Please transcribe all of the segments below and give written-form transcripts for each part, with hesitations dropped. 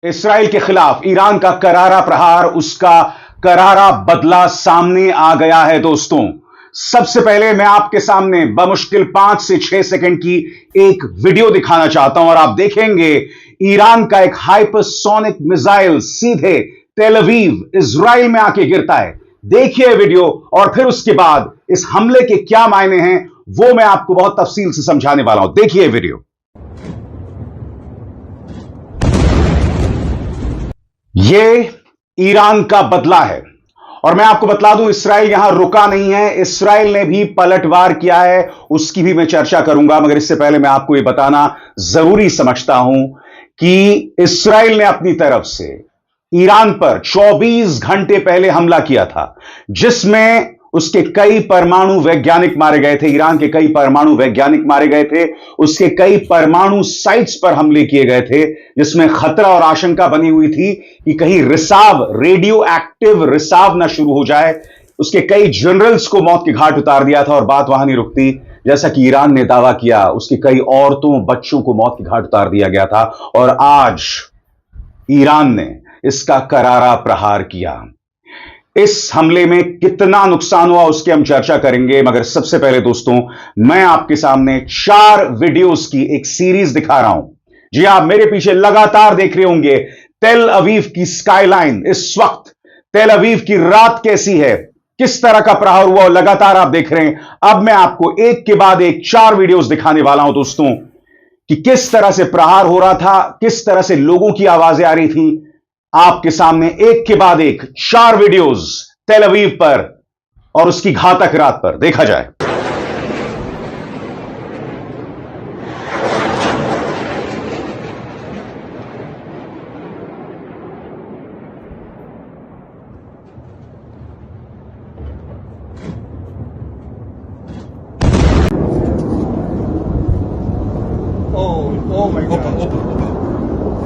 Israel के खिलाफ Iran का करारा प्रहार, उसका करारा बदला सामने आ गया है दोस्तों। सबसे पहले मैं आपके सामने बमुश्किल 5 से 6 सेकंड की एक वीडियो दिखाना चाहता हूं और आप देखेंगे ईरान का एक हाइपरसोनिक मिसाइल सीधे तेल अवीव इजराइल में आके गिरता है। देखिए वीडियो और फिर उसके बाद इस हमले के क्या मायने हैं वो मैं आपको बहुत तफसील से समझाने वाला हूं। देखिए वीडियो। यह ईरान का बदला है और मैं आपको बतला दूं इसराइल यहां रुका नहीं है, इसराइल ने भी पलटवार किया है, उसकी भी मैं चर्चा करूंगा। मगर इससे पहले मैं आपको यह बताना जरूरी समझता हूं कि इसराइल ने अपनी तरफ से ईरान पर 24 घंटे पहले हमला किया था, जिसमें उसके कई परमाणु वैज्ञानिक मारे गए थे। ईरान के कई परमाणु वैज्ञानिक मारे गए थे, उसके कई परमाणु साइट्स पर हमले किए गए थे, जिसमें खतरा और आशंका बनी हुई थी कि कहीं रिसाव, रेडियो एक्टिव रिसाव ना शुरू हो जाए। उसके कई जनरल्स को मौत के घाट उतार दिया था और बात वहां नहीं रुकती। जैसा कि ईरान ने दावा किया, उसके कई औरतों बच्चों को मौत के घाट उतार दिया गया था और आज ईरान ने इसका करारा प्रहार किया। इस हमले में कितना नुकसान हुआ उसकी हम चर्चा करेंगे, मगर सबसे पहले दोस्तों मैं आपके सामने 4 वीडियोस की एक सीरीज दिखा रहा हूं। जी आप मेरे पीछे लगातार देख रहे होंगे तेल अवीव की स्काईलाइन। इस वक्त तेल अवीव की रात कैसी है, किस तरह का प्रहार हुआ, लगातार आप देख रहे हैं। अब मैं आपको एक के बाद एक 4 वीडियोस दिखाने वाला हूं दोस्तों कि किस तरह से प्रहार हो रहा था, किस तरह से लोगों की आवाजें आ रही थी। आपके सामने एक के बाद एक 4 वीडियोस तेल अवीव पर और उसकी घातक रात पर। देखा जाए। Oh my God.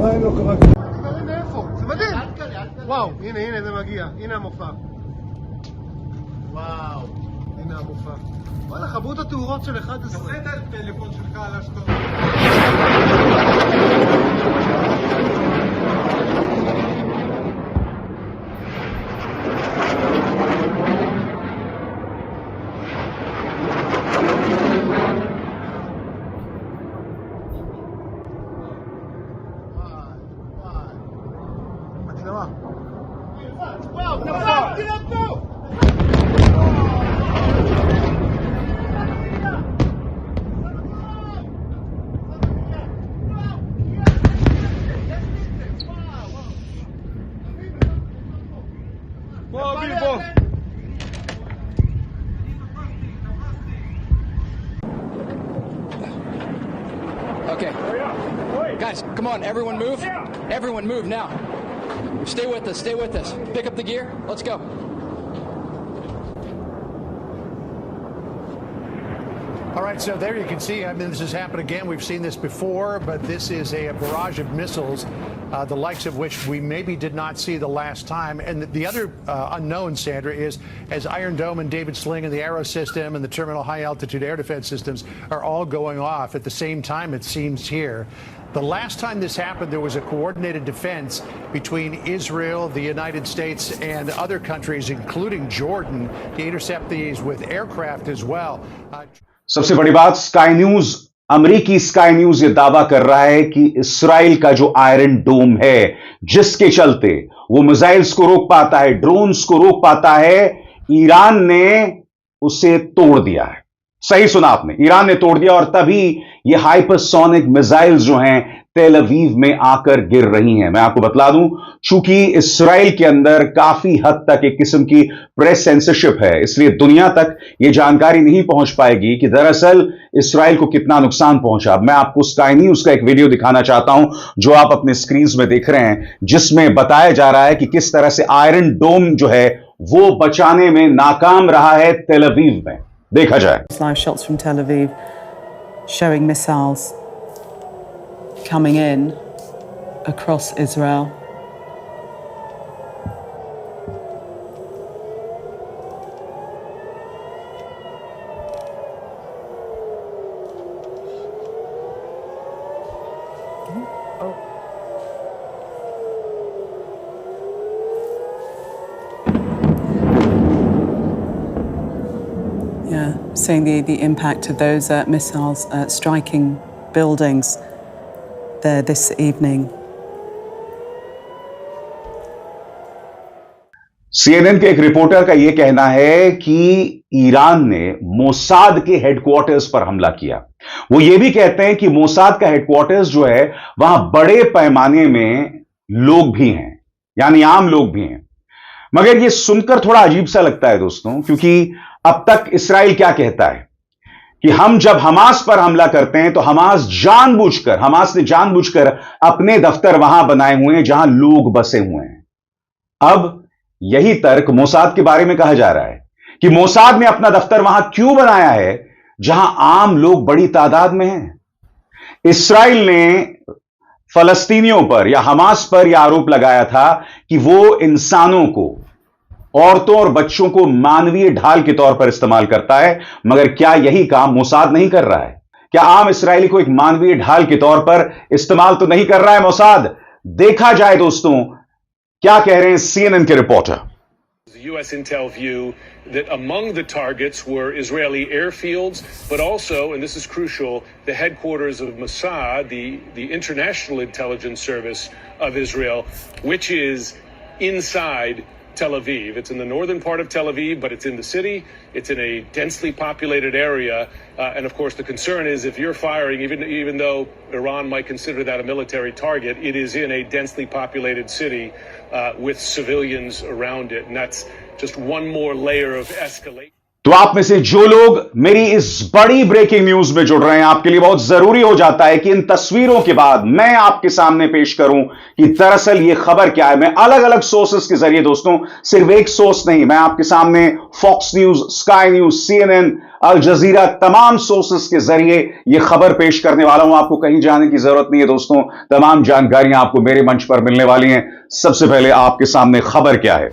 מה לא קרה? הנה איפה? זה מדהים. וואו, הנה זה מגיע. הנה המופע. וואו. הנה המופע. וואלה, חברו את התאורות של 11. תעשה את הטלפון שלך על השטות. וואו, נפל! תינתנו! בוא, אביב, בוא! Okay. Guys, come on, everyone move. Everyone move now. Stay with us, stay with us. Pick up the gear, let's go. All right, so there you can see, I mean, this has happened again. We've seen this before, but this is a barrage of missiles, the likes of which we maybe did not see the last time. And the other unknown, Sandra, is as Iron Dome and David Sling and the Arrow system and the Terminal High Altitude Air Defense systems are all going off at the same time, it seems here. The last time this happened, there was a coordinated defense between Israel, the United States, and other countries, including Jordan, to intercept these with aircraft as well. सबसे बड़ी बात, sky news, अमेरिकी sky news ये दावा कर रहा है कि इसराइल का जो आयरन डोम है, जिसके चलते वो मिसाइल्स को रोक पाता है, ड्रोन्स को रोक पाता है, ईरान ने उसे तोड़ दिया है। सही सुना आपने, ईरान ने तोड़ दिया और तभी ये हाइपरसोनिक मिसाइल्स जो हैं तेल अवीव में आकर गिर रही हैं। मैं आपको बतला दूं, चूंकि इसराइल के अंदर काफी हद तक एक किस्म की प्रेस सेंसरशिप है, इसलिए दुनिया तक ये जानकारी नहीं पहुंच पाएगी कि दरअसल इसराइल को कितना नुकसान पहुंचा। मैं आपको स्काई न्यूज का एक वीडियो दिखाना चाहता हूं जो आप अपने स्क्रीन में देख रहे हैं, जिसमें बताया जा रहा है कि किस तरह से आयरन डोम जो है वो बचाने में नाकाम रहा है तेल अवीव में। देखा जाए। Live shots from Tel Aviv showing missiles coming in across Israel. Yeah, seeing the impact of those missiles striking buildings there this evening. CNN के एक रिपोर्टर का यह कहना है कि ईरान ने मोसाद के हेडक्वार्टर्स पर हमला किया। वो ये भी कहते हैं कि मोसाद का हेडक्वार्टर्स जो है वहां बड़े पैमाने में लोग भी हैं, यानी आम लोग भी हैं। मगर यह सुनकर थोड़ा अजीब सा लगता है दोस्तों, क्योंकि अब तक इस्राइल क्या कहता है कि हम जब हमास पर हमला करते हैं तो हमास ने जानबूझकर अपने दफ्तर वहां बनाए हुए हैं जहां लोग बसे हुए हैं। अब यही तर्क मोसाद के बारे में कहा जा रहा है कि मोसाद ने अपना दफ्तर वहां क्यों बनाया है जहां आम लोग बड़ी तादाद में हैं। इस्राइल ने फलस्तीनियों पर या हमास पर यह आरोप लगाया था कि वो इंसानों को, औरतों और बच्चों को मानवीय ढाल के तौर पर इस्तेमाल करता है। मगर क्या यही काम मोसाद नहीं कर रहा है? क्या आम इस्राएली को एक मानवीय ढाल के तौर पर इस्तेमाल तो नहीं कर रहा है मोसाद? देखा जाए दोस्तों क्या कह रहे हैं CNN के reporter. The U.S. intel view that among the targets were Israeli airfields, but also, and this is crucial, the headquarters of Mossad, the international intelligence service of Israel, which is inside Tel Aviv. It's in the northern part of Tel Aviv, but it's in the city. It's in a densely populated area. And of course, the concern is if you're firing, even though Iran might consider that a military target, it is in a densely populated city with civilians around it. And that's just one more layer of escalation. तो आप में से जो लोग मेरी इस बड़ी breaking news में जुड़ रहे हैं, आपके लिए बहुत जरूरी हो जाता है कि इन तस्वीरों के बाद मैं आपके सामने पेश करूं कि दरअसल ये खबर क्या है। मैं अलग अलग सोर्सेस के जरिए दोस्तों, सिर्फ एक सोर्स नहीं, मैं आपके सामने Fox News, Sky News, CNN, Al Jazeera, तमाम सोर्सेस के जरिए यह खबर पेश करने वाला हूं। आपको कहीं जाने की जरूरत नहीं है दोस्तों, तमाम जानकारियां आपको मेरे मंच पर मिलने वाली हैं। सबसे पहले आपके सामने खबर क्या है।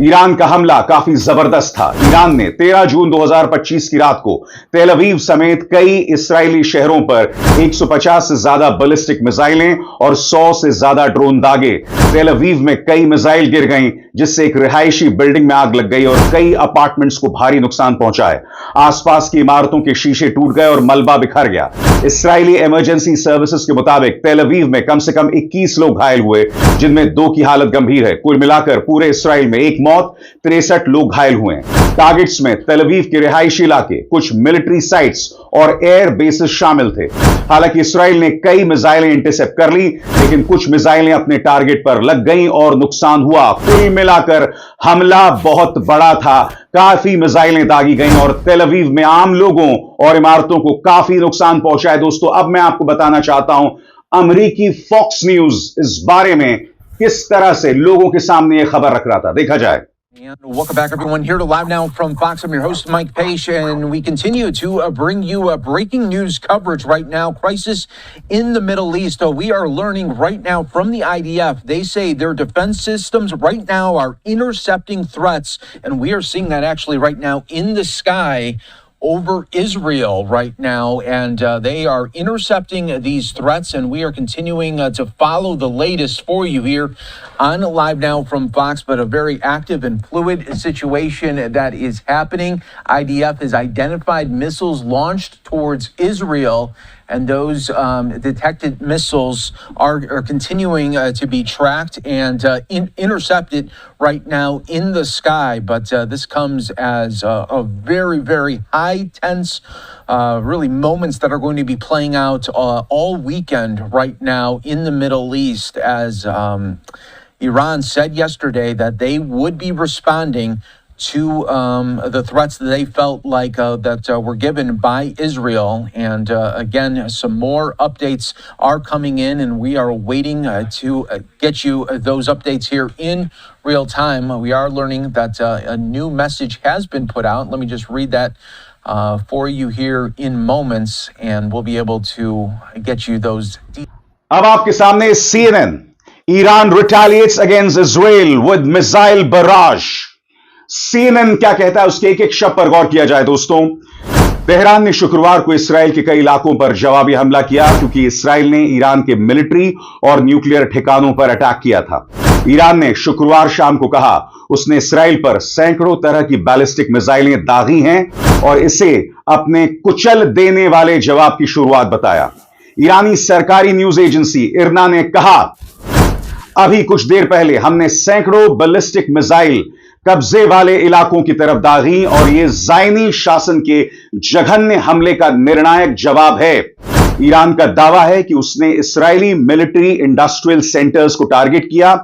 ईरान का हमला काफी जबरदस्त था। ईरान ने 13 जून 2025 की रात को तेल अवीव समेत कई इस्राएली शहरों पर 150 से ज्यादा बैलिस्टिक मिसाइलें और 100 से ज्यादा ड्रोन दागे। तेल अवीव में कई मिसाइल गिर गईं, जिससे एक रिहायशी बिल्डिंग में आग लग गई और कई अपार्टमेंट्स को भारी नुकसान पहुंचा है। आसपास की इमारतों के शीशे टूट गए और मलबा बिखर गया। इस्राएली इमरजेंसी सर्विसेज के मुताबिक तेल अवीव में कम से कम 21 लोग घायल हुए, जिनमें 2 की हालत गंभीर है। कुल मिलाकर पूरे इस्राएल में एक मौत, 63 लोग घायल हुए हैं। टारगेट्स में तेल अवीव के रिहायशी इलाके, कुछ मिलिट्री साइट्स और एयर बेसेस शामिल थे। हालांकि इस्राएल ने कई मिसाइलें इंटरसेप्ट कर ली, लेकिन कुछ मिसाइलें अपने टारगेट पर लग गईं और नुकसान हुआ। कुल मिलाकर हमला बहुत बड़ा था, काफी मिसाइलें दागी गईं और तेल अवीव में आम लोगों और इमारतों को काफी नुकसान पहुंचा है। दोस्तों, अब मैं आपको बताना चाहता हूं अमेरिकी फॉक्स न्यूज इस बारे में किस तरह से लोगों के सामने यह खबर रख रहा था। देखा जाए। And welcome back, everyone. Here to Live Now from Fox. I'm your host, Mike Page, and we continue to bring you breaking news coverage right now. Crisis in the Middle East. We are learning right now from the IDF. They say their defense systems right now are intercepting threats, and we are seeing that actually right now in the sky over Israel right now, and they are intercepting these threats, and we are continuing to follow the latest for you here on Live Now from Fox. But a very active and fluid situation that is happening. IDF has identified missiles launched towards Israel, and those detected missiles are continuing to be tracked and intercepted right now in the sky. But this comes as a very, very high tense, really moments that are going to be playing out all weekend right now in the Middle East, as Iran said yesterday that they would be responding to the threats that they felt like that were given by Israel. And again, some more updates are coming in, and we are waiting to get you those updates here in real time. We are learning that a new message has been put out. Let me just read that for you here in moments, and we'll be able to get you those. अब आपके सामने CNN, Iran retaliates against Israel with missile barrage. CNN क्या कहता है, उसके एक एक शब्द पर गौर किया जाए दोस्तों। तेहरान ने शुक्रवार को इसराइल के कई इलाकों पर जवाबी हमला किया क्योंकि इसराइल ने ईरान के मिलिट्री और न्यूक्लियर ठिकानों पर अटैक किया था। ईरान ने शुक्रवार शाम को कहा उसने इसराइल पर सैकड़ों तरह की बैलिस्टिक मिसाइलें दागी हैं और इसे अपने कुचल देने वाले जवाब की शुरुआत बताया। ईरानी सरकारी न्यूज एजेंसी इरना ने कहा, अभी कुछ देर पहले हमने सैकड़ों बैलिस्टिक मिसाइल कब्जे वाले इलाकों की तरफ दागी और यह ज़ायनी शासन के जघन्य हमले का निर्णायक जवाब है। ईरान का दावा है कि उसने इस्राएली मिलिट्री इंडस्ट्रियल सेंटर्स को टारगेट किया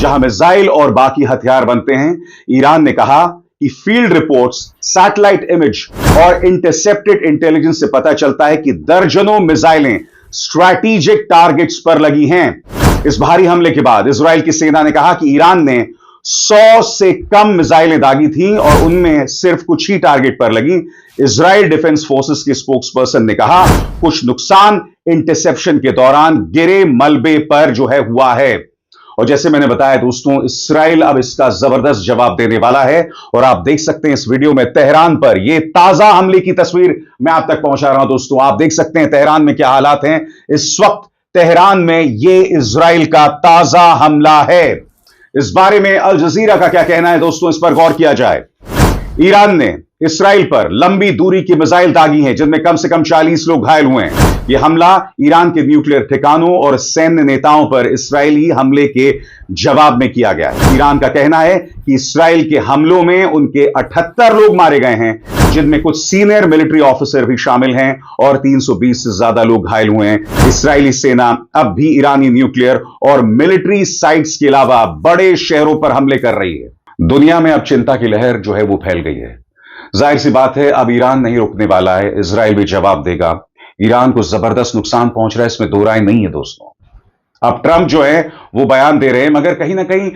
जहां मिसाइल और बाकी हथियार बनते हैं। ईरान ने कहा कि फील्ड रिपोर्ट्स, सैटेलाइट इमेज और इंटरसेप्टेड इंटेलिजेंस से पता चलता है कि दर्जनों मिसाइलें स्ट्रैटेजिक टारगेट्स पर लगी हैं। इस भारी हमले के बाद इजराइल की सेना ने कहा कि ईरान ने 100 से कम मिसाइलें दागी थीं और उनमें सिर्फ कुछ ही टारगेट पर लगी। इजराइल डिफेंस फोर्सेस के स्पोक्सपर्सन ने कहा कुछ नुकसान इंटरसेप्शन के दौरान गिरे मलबे पर जो है हुआ है। और जैसे मैंने बताया दोस्तों, इस्राइल अब इसका जबरदस्त जवाब देने वाला है और आप देख सकते हैं इस वीडियो में तेहरान पर यह ताजा हमले की तस्वीर मैं आप तक पहुंचा रहा हूं। दोस्तों आप देख सकते हैं तेहरान में क्या हालात हैं इस वक्त। तेहरान में यह इजराइल का ताजा हमला है। इस बारे में अल जजीरा का क्या कहना है दोस्तों, इस पर गौर किया जाए। ईरान ने इस्राइल पर लंबी दूरी की मिसाइल दागी हैं जिनमें कम से कम 40 लोग घायल हुए हैं। यह हमला ईरान के न्यूक्लियर ठिकानों और सैन्य नेताओं पर इस्राएली हमले के जवाब में किया गया है। ईरान का कहना है कि इस्राएल के हमलों में उनके 78 लोग मारे गए हैं जिनमें कुछ सीनियर मिलिट्री ऑफिसर भी शामिल हैं और 320 से ज्यादा लोग घायल हुए हैं। इस्राएली सेना अब भी ईरानी न्यूक्लियर और मिलिट्री साइट्स के अलावा बड़े शहरों पर हमले कर रही है। दुनिया में अब चिंता की लहर जो है वो फैल गई है। जाहिर सी बात है अब ईरान नहीं रुकने वाला है, इजराइल भी जवाब देगा। ईरान को जबरदस्त नुकसान पहुंच रहा है, इसमें दो राय नहीं है दोस्तों। अब ट्रंप जो है वो बयान दे रहे हैं मगर कहीं ना कहीं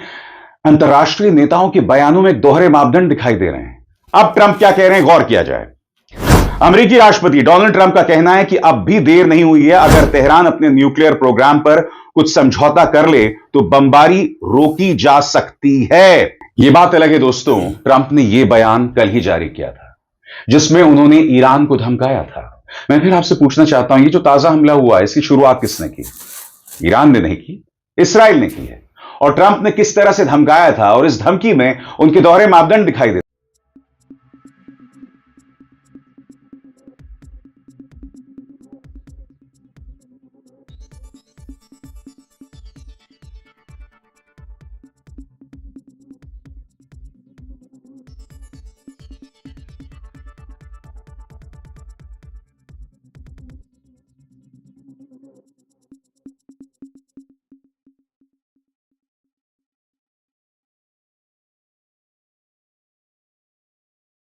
अंतर्राष्ट्रीय नेताओं के बयानों में दोहरे मापदंड दिखाई दे रहे हैं। अब ट्रंप क्या कह रहे हैं गौर किया जाए। अमेरिकी राष्ट्रपति डोनाल्ड ट्रंप का कहना है कि अब भी देर नहीं हुई है। अगर तेहरान अपने न्यूक्लियर प्रोग्राम पर कुछ समझौता कर ले तो बमबारी रोकी जा सकती है। यह बात अलग है दोस्तों, ट्रंप ने यह बयान कल ही जारी किया था जिसमें उन्होंने ईरान को धमकाया था। मैं फिर आपसे पूछना चाहता हूं, ये जो ताजा हमला हुआ है इसकी शुरुआत किसने की? ईरान ने नहीं की, इस्राइल ने की है। और ट्रंप ने किस तरह से धमकाया था और इस धमकी में उनके दोहरे मापदंड दिखाई देते